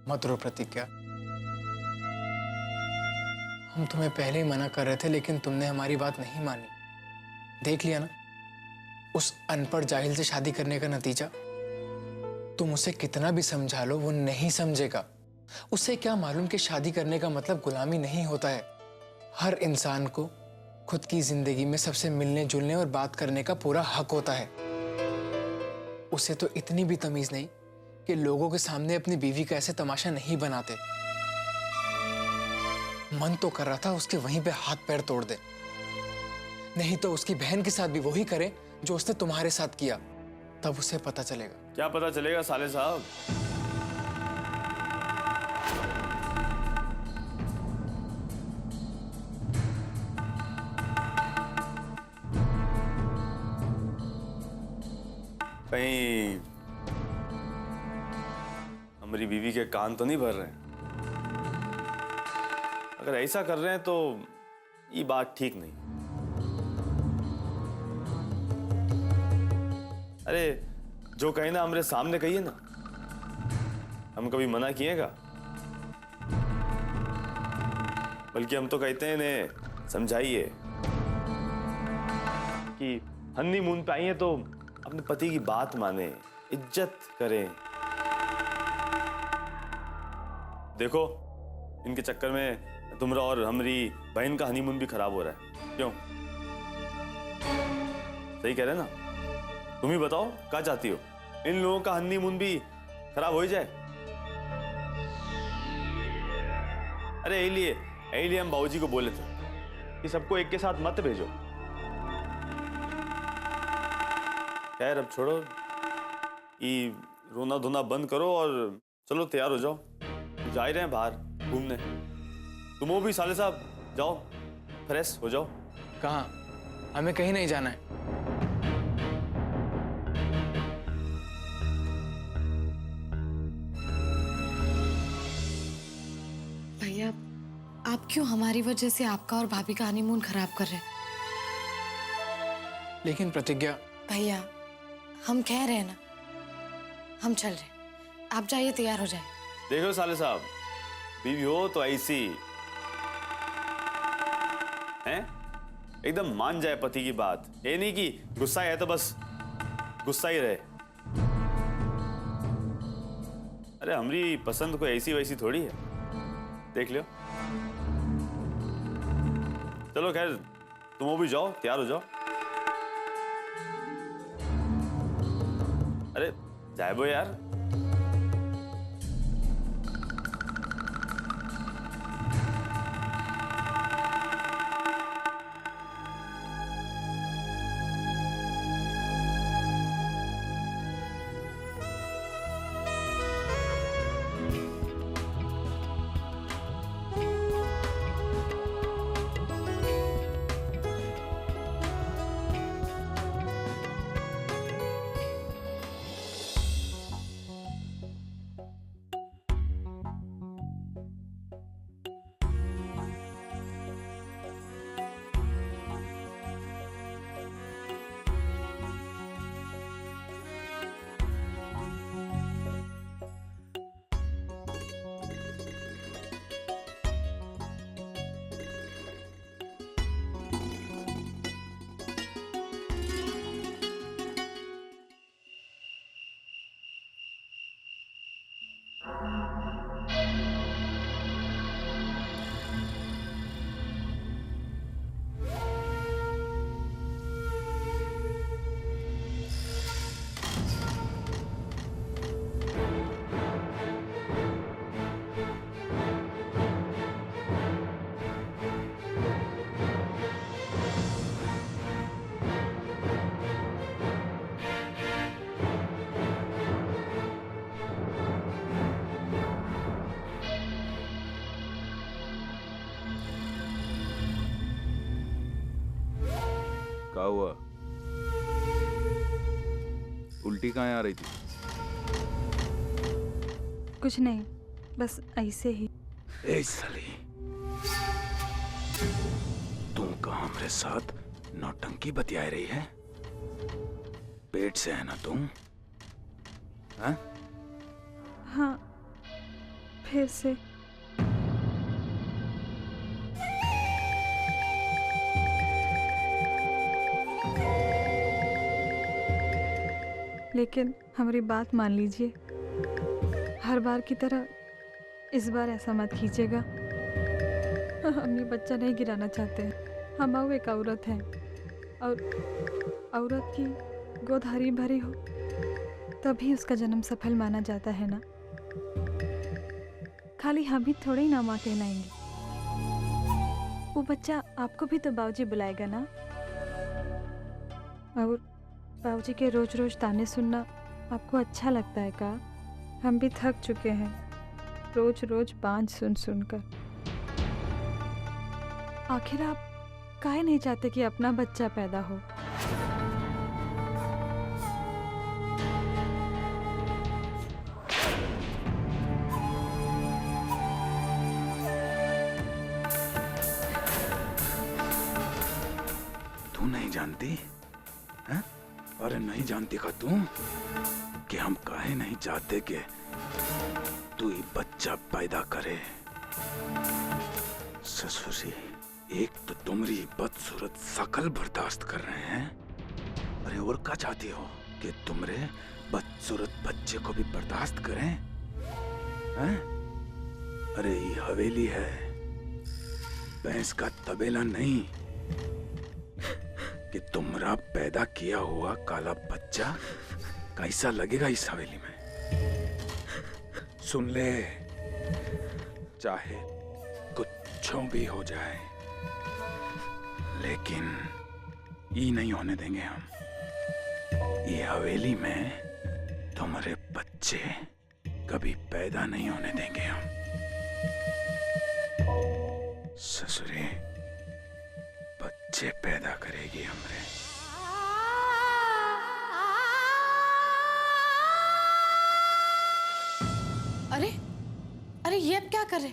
मत रो प्रतिज्ञा। हम तुम्हें पहले ही मना कर रहे थे लेकिन तुमने हमारी बात नहीं मानी। देख लिया ना उस अनपढ़ जाहिल से शादी करने का नतीजा। तुम उसे कितना भी समझा लो वो नहीं समझेगा। उसे क्या मालूम कि शादी करने का मतलब गुलामी नहीं होता है। हर इंसान को खुद की जिंदगी में सबसे मिलने जुलने और बात करने का पूरा हक होता है। उसे तो इतनी भी तमीज नहीं कि लोगों के सामने अपनी बीवी का ऐसे तमाशा नहीं बनाते। मन तो कर रहा था उसके वहीं पे हाथ पैर तोड़ दे, नहीं तो उसकी बहन के साथ भी वही करे जो उसने तुम्हारे साथ किया। तब उसे पता चलेगा। क्या पता चलेगा साले साहब? कहीं हमारी बीवी के कान तो नहीं भर रहे हैं? अगर ऐसा कर रहे हैं तो ये बात ठीक नहीं। अरे जो कहे ना हमारे सामने कहिए ना, हम कभी मना किएगा? बल्कि हम तो कहते हैं इन्हें समझाइए कि हनीमून पे आई है तो अपने पति की बात माने, इज्जत करें। देखो इनके चक्कर में तुम्हारा और हमारी बहन का हनीमून भी खराब हो रहा है। क्यों? सही कह रहे ना? तुम ही बताओ क्या चाहती हो? इन लोगों का हनीमून भी खराब हो ही जाए? अरे यही लिए हम बाबूजी को बोले थे कि सबको एक के साथ मत भेजो। खैर अब छोड़ो, ये रोना धोना बंद करो और चलो तैयार हो जाओ। जा ही रहे हैं बाहर घूमने। तुम भी साले साहब जाओ, फ्रेश हो जाओ। कहाँ? हमें कहीं नहीं जाना है। भैया आप क्यों हमारी वजह से आपका और भाभी का हनीमून खराब कर रहे हैं? लेकिन प्रतिज्ञा। भैया हम कह रहे हैं ना, हम चल रहे हैं। आप जाइए, तैयार हो जाए। देखो साले साहब, बीवी हो तो ऐसी हैं, एकदम मान जाए पति की बात। ये नहीं कि गुस्सा है तो बस गुस्सा ही रहे। अरे हमारी पसंद कोई ऐसी वैसी थोड़ी है, देख लो। चलो खैर तुम भी जाओ, तैयार हो जाओ। अरे जाए वो यार। क्या हुआ? उल्टी कहाँ आ रही थी? कुछ नहीं, बस ऐसे ही। ए साली, तू कहाँ हमरे साथ नौटंकी बतिया रही है? पेट से है ना तुम? हाँ? हाँ। फिर से। लेकिन हमारी बात मान लीजिए, हर बार की तरह इस बार ऐसा मत कीजिएगा। हम ये बच्चा नहीं गिराना चाहते हैं। हम एक औरत हैं और औरत की गोद हरी भरी हो तभी उसका जन्म सफल माना जाता है ना। खाली हम ही थोड़े ही ना माँ कहलाएंगे। वो बच्चा आपको भी तो बाबूजी बुलाएगा ना। और बाबूजी के रोज रोज ताने सुनना आपको अच्छा लगता है का? हम भी थक चुके हैं रोज रोज बांझ सुन सुनकर। आखिर आप काहे नहीं चाहते कि अपना बच्चा पैदा हो? तू नहीं जानती हैं? अरे नहीं जानती का तू कि हम काहे नहीं चाहते कि तू ही बच्चा पैदा करे। ससुरी, एक तो तुम्हारी बदसूरत शकल बर्दाश्त कर रहे हैं, अरे और क्या चाहती हो कि तुम्हारे बदसूरत बच्चे को भी बर्दाश्त करें? हैं? अरे ये हवेली है, भैंस का तबेला नहीं कि तुम्हारा पैदा किया हुआ काला बच्चा कैसा लगेगा इस हवेली में। सुन ले, चाहे कुछ भी हो जाए लेकिन ये नहीं होने देंगे हम। ये हवेली में तुम्हारे बच्चे कभी पैदा नहीं होने देंगे हम। ससुरे बच्चे पैदा करेगी हमरे। अरे अरे ये अब क्या कर रहे?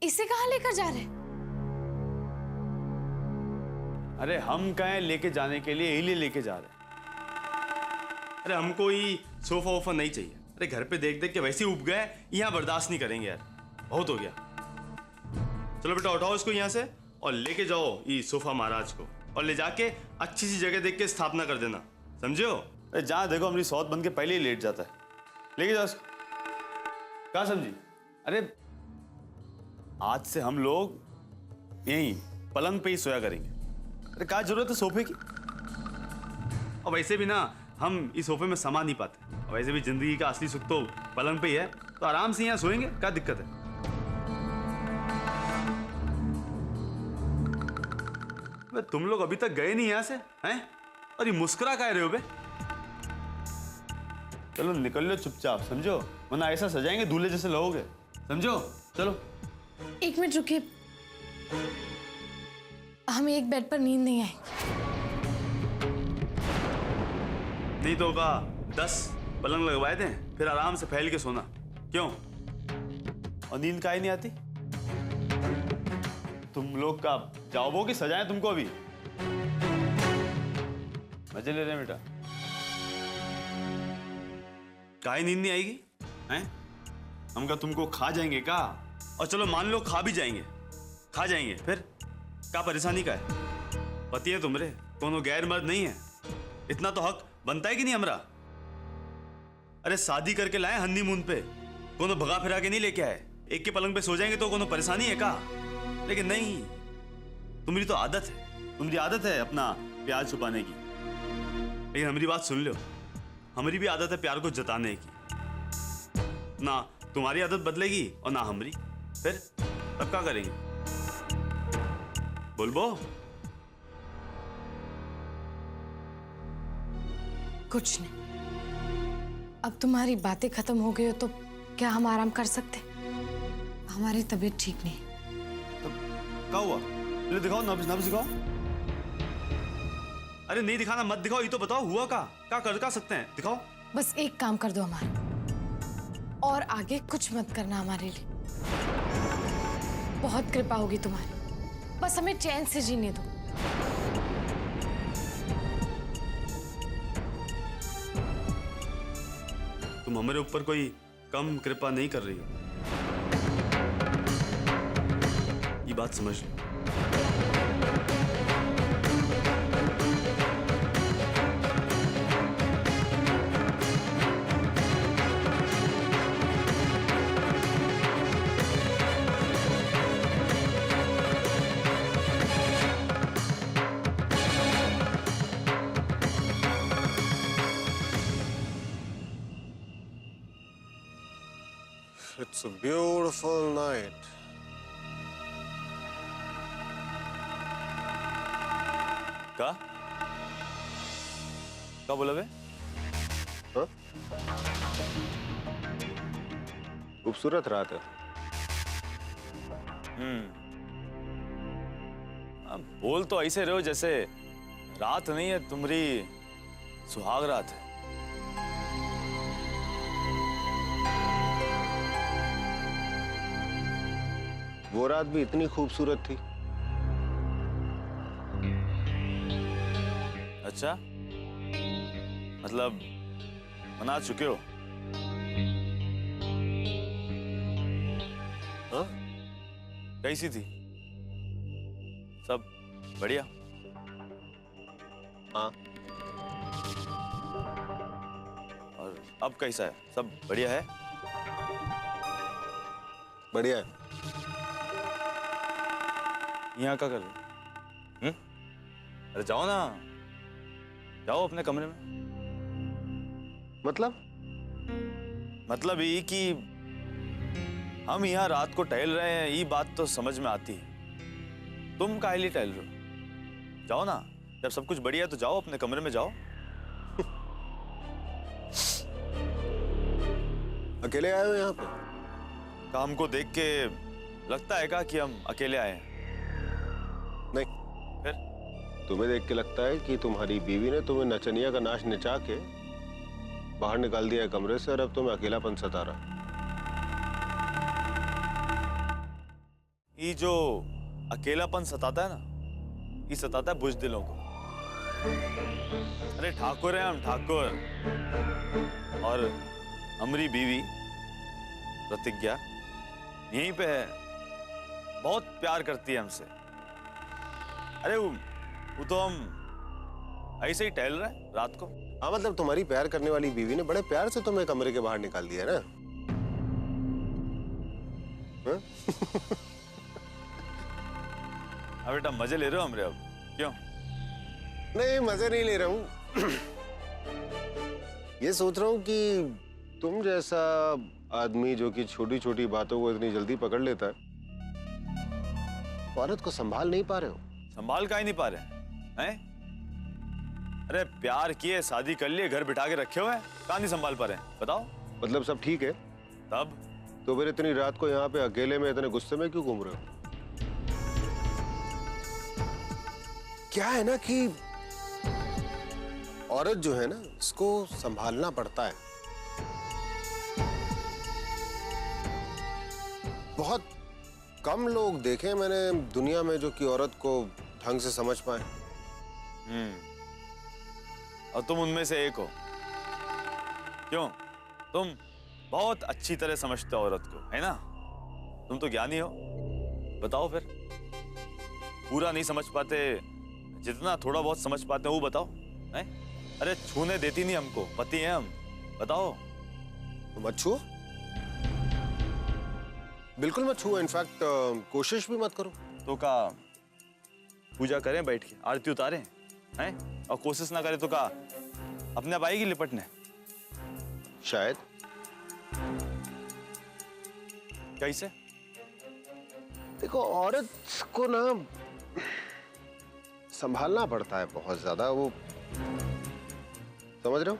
इसे कहाँ लेकर जा रहे? अरे हम कहें लेके जाने के लिए यही लेके जा रहे हैं। अरे हमको ही सोफा वोफा नहीं चाहिए। अरे घर पे देख देख के वैसे ही उब गए, यहाँ बर्दाश्त नहीं करेंगे यार, बहुत हो गया। चलो बेटा उठाओ इसको यहाँ से और लेके जाओ ये सोफा महाराज को, और ले जाके अच्छी सी जगह देख के स्थापना कर देना, समझे हो? अरे जहाँ देखो हमारी सौत बन के पहले ही लेट जाता है। लेके जाओ इसको। कहाँ समझी? अरे आज से हम लोग यहीं पलंग पे ही सोया करेंगे। अरे क्या जरूरत है सोफे की? और वैसे भी ना हम इस सोफे में समा नहीं पाते, और वैसे भी जिंदगी का असली सुख तो पलंग पे ही है, तो आराम से यहाँ सोएंगे, क्या दिक्कत है? तुम लोग अभी तक गए नहीं यहाँ से हैं? और ये मुस्कुरा क्या रहे हो बे? चलो निकल लो चुपचाप, समझो, वरना ऐसा सजाएंगे दूल्हे जैसे लोगे, समझो? चलो। एक मिनट रुकिए, हमें एक बेड पर नींद नहीं आई। नहीं तो का 10 पलंग लगवाए थे, फिर आराम से फैल के सोना। क्यों? और नींद काहे नहीं आती? तुम लोग का जाओ कि सजाएं तुमको? अभी मजे ले रहे हैं बेटा। काहे नींद नहीं आएगी हैं? हम का तुमको खा जाएंगे का? और चलो मान लो खा भी जाएंगे, खा जाएंगे, फिर क्या परेशानी का है? पति है तुमरे, कोनो गैर मर्द नहीं है। इतना तो हक बनता है कि नहीं हमरा? अरे शादी करके लाए हनीमून पे, कोनो भगा फिरा के नहीं लेके आए। एक के पलंग पे सो जाएंगे तो कोनो परेशानी है का? लेकिन नहीं, तुम्हारी तो आदत है, तुम्हारी आदत है अपना प्यार छुपाने की। लेकिन हमारी बात सुन लो, हमारी भी आदत है प्यार को जताने की। ना तुम्हारी आदत बदलेगी और ना हमारी, फिर तब क्या करेंगे? बोलबो? कुछ नहीं। अब तुम्हारी बातें खत्म हो गई हो तो क्या हम आराम कर सकते? हमारी तबीयत ठीक नहीं। क्या हुआ? ले दिखाओ, नब्ज दिखाओ। अरे नहीं दिखाना मत दिखाओ, ये तो बताओ हुआ क्या कर सकते हैं, दिखाओ। बस एक काम कर दो हमारा, और आगे कुछ मत करना हमारे लिए। बहुत कृपा होगी तुम्हारी, बस हमें चैन से जीने दो। तुम हमारे ऊपर कोई कम कृपा नहीं कर रही हो। की बात समझ लो। It's a beautiful night. क्या बोला बे? हाँ? खूबसूरत रात है। बोल तो ऐसे रहो जैसे रात नहीं है, तुम्हारी सुहाग रात है। वो रात भी इतनी खूबसूरत थी। अच्छा, मतलब मना चुके हो? हाँ? कैसी थी? सब बढ़िया? हाँ। और अब कैसा है? सब बढ़िया है? बढ़िया है। यहाँ क्या कर रहे? अरे जाओ ना, जाओ अपने कमरे में। मतलब ये कि हम यहाँ रात को टहल रहे हैं, ये बात तो समझ में आती है। तुम काहे लिए टहल रहे हो? जाओ ना, जब सब कुछ बढ़िया है तो जाओ अपने कमरे में जाओ। अकेले आए हो यहाँ पे? काम को देख के लगता है क्या कि हम अकेले आए हैं? नहीं। फिर तुम्हें देख के लगता है कि तुम्हारी बीवी ने तुम्हें नचनिया का नाच नचा के बाहर निकाल दिया है कमरे से और अब तुम्हें अकेलापन सता रहा। ये जो अकेलापन सताता है ना, ये सताता है बुज़दिलों को। अरे ठाकुर हैं हम, ठाकुर। और हमारी बीवी प्रतिज्ञा यहीं पे है, बहुत प्यार करती है हमसे। अरे वो तो हम ऐसे ही टहल रहे हैं रात को। हाँ, मतलब तुम्हारी प्यार करने वाली बीवी ने बड़े प्यार से तुम्हें कमरे के बाहर निकाल दिया ना? हाँ? अब बेटा मजे ले रहे हो हमरे अब? क्यों? नहीं, मजे नहीं ले रहा हूँ। ये सोच रहा हूँ कि तुम जैसा आदमी जो कि छोटी छोटी बातों को इतनी जल्दी पकड़ लेता है, औरत को संभाल नहीं पा रहे हो। संभाल का ही नहीं पा रहे हैं? अरे प्यार किए, शादी कर लिए, घर बिठा के रखे हुए हैं, कहाँ नहीं संभाल पा रहे हैं? बताओ। मतलब सब ठीक है? तब तो फिर इतनी रात को यहाँ पे अकेले में इतने गुस्से में क्यों घूम रहे हो? क्या है ना कि औरत जो है ना, इसको संभालना पड़ता है। बहुत कम लोग देखे मैंने दुनिया में जो कि औरत को ढंग से समझ पाए। और तुम उनमें से एक हो। क्यों? तुम बहुत अच्छी तरह समझते हो औरत को, है ना? तुम तो ज्ञानी हो। बताओ फिर, पूरा नहीं समझ पाते, जितना थोड़ा बहुत समझ पाते हैं वो बताओ। हैं? अरे छूने देती नहीं हमको, पति हैं हम। बताओ। तुम मत छुओ, बिल्कुल मत छुओ। इनफैक्ट कोशिश भी मत करो। तो का पूजा करें बैठ के, आरती उतारें, हैं? और कोशिश ना करें तो का अपने आप आएगी लिपटने? शायद। कैसे? देखो, औरत को ना संभालना पड़ता है बहुत ज्यादा। वो समझ रहे हो?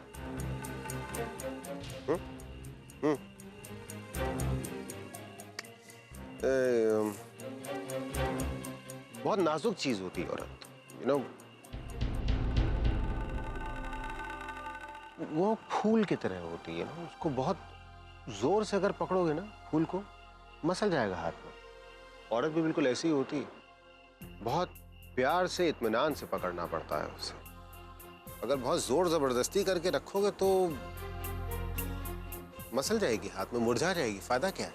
बहुत नाजुक चीज होती है औरत, यू नो। वो फूल की तरह होती है ना, उसको बहुत जोर से अगर पकड़ोगे ना फूल को, मसल जाएगा हाथ में। औरत भी बिल्कुल ऐसी ही होती है। बहुत प्यार से, इत्मीनान से पकड़ना पड़ता है उसे। अगर बहुत जोर जबरदस्ती करके रखोगे तो मसल जाएगी हाथ में, मुरझा जाएगी। फायदा क्या है?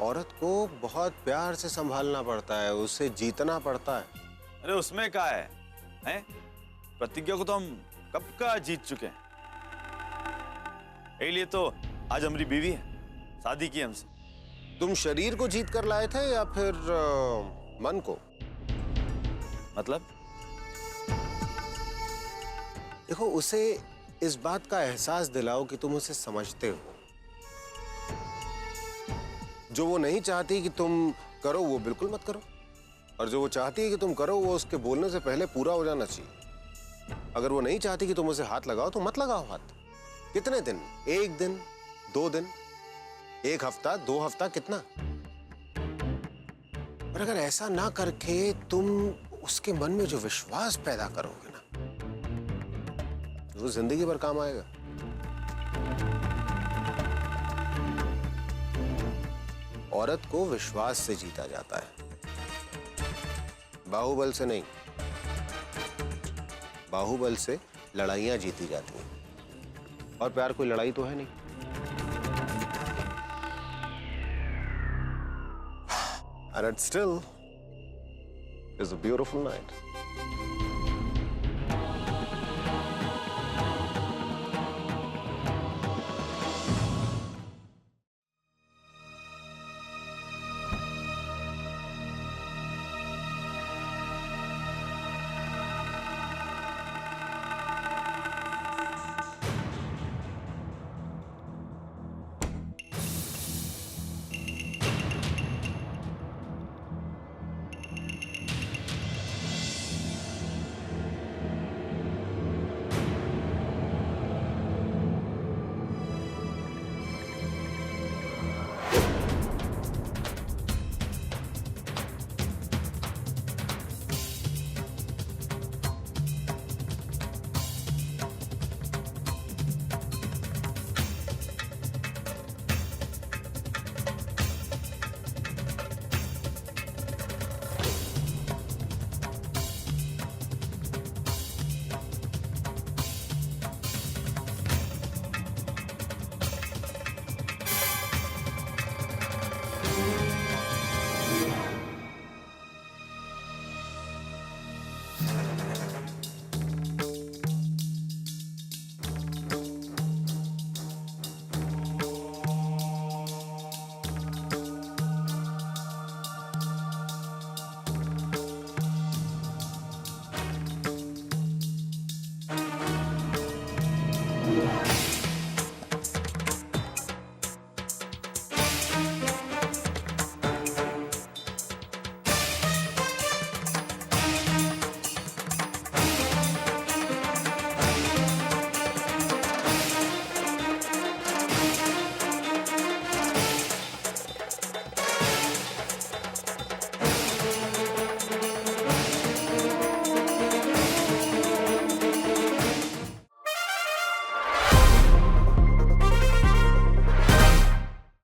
औरत को बहुत प्यार से संभालना पड़ता है, उसे जीतना पड़ता है। अरे उसमें क्या है, हैं? प्रतिज्ञा को तो हम कब का जीत चुके हैं। यही लिए तो आज हमारी बीवी है, शादी की हमसे। तुम शरीर को जीत कर लाए थे या फिर मन को? मतलब देखो, उसे इस बात का एहसास दिलाओ कि तुम उसे समझते हो। जो वो नहीं चाहती कि तुम करो वो बिल्कुल मत करो, और जो वो चाहती है कि तुम करो वो उसके बोलने से पहले पूरा हो जाना चाहिए। अगर वो नहीं चाहती कि तुम उसे हाथ लगाओ तो मत लगाओ हाथ। कितने दिन? 1 दिन, 2 दिन, 1 हफ्ता, 2 हफ्ता, कितना? और अगर ऐसा ना करके तुम उसके मन में जो विश्वास पैदा करोगे ना, वो जिंदगी भर काम आएगा। औरत को विश्वास से जीता जाता है, बाहुबल से नहीं। बाहुबल से लड़ाइयां जीती जाती हैं, और प्यार कोई लड़ाई तो है नहीं। And it still is a beautiful night.